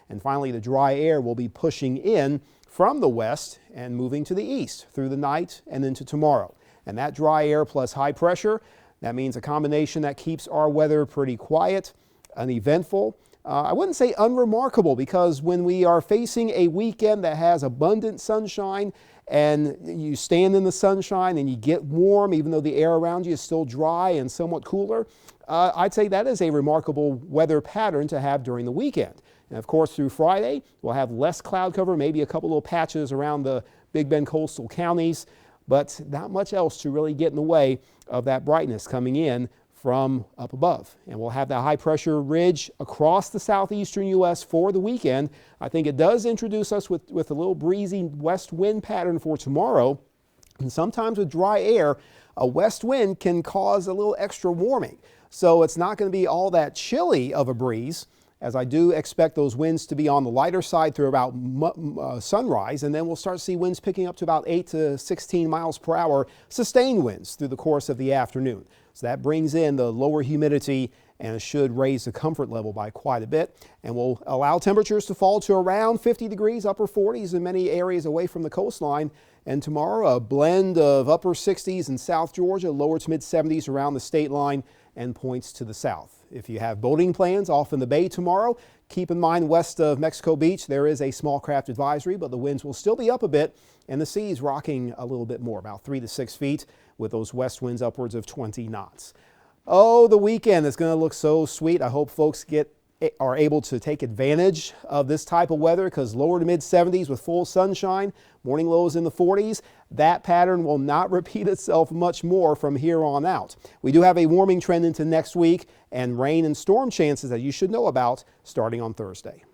And finally, the dry air will be pushing in from the west and moving to the east through the night and into tomorrow. And that dry air plus high pressure, that means a combination that keeps our weather pretty quiet, uneventful. I wouldn't say unremarkable, because when we are facing a weekend that has abundant sunshine and you stand in the sunshine and you get warm even though the air around you is still dry and somewhat cooler, I'd say that is a remarkable weather pattern to have during the weekend. And of course, through Friday, we'll have less cloud cover, maybe a couple little patches around the Big Bend coastal counties, but not much else to really get in the way of that brightness coming in from up above. And we'll have that high pressure ridge across the southeastern U.S. for the weekend. I think it does introduce us with a little breezy west wind pattern for tomorrow. And sometimes with dry air, a west wind can cause a little extra warming. So it's not going to be all that chilly of a breeze, as I do expect those winds to be on the lighter side through about sunrise, and then we'll start to see winds picking up to about 8 to 16 miles per hour, sustained winds through the course of the afternoon. So that brings in the lower humidity and should raise the comfort level by quite a bit, and will allow temperatures to fall to around 50 degrees, upper 40s in many areas away from the coastline. And tomorrow, a blend of upper 60s in South Georgia, lower to mid 70s around the state line and points to the south. If you have boating plans off in the bay tomorrow, keep in mind west of Mexico Beach there is a small craft advisory, but the winds will still be up a bit and the seas rocking a little bit more, about 3 to 6 feet, with those west winds upwards of 20 knots. Oh, the weekend is going to look so sweet. I hope folks are able to take advantage of this type of weather, because lower to mid 70s with full sunshine, morning lows in the 40s. That pattern will not repeat itself much more from here on out. We do have a warming trend into next week and rain and storm chances that you should know about starting on Thursday.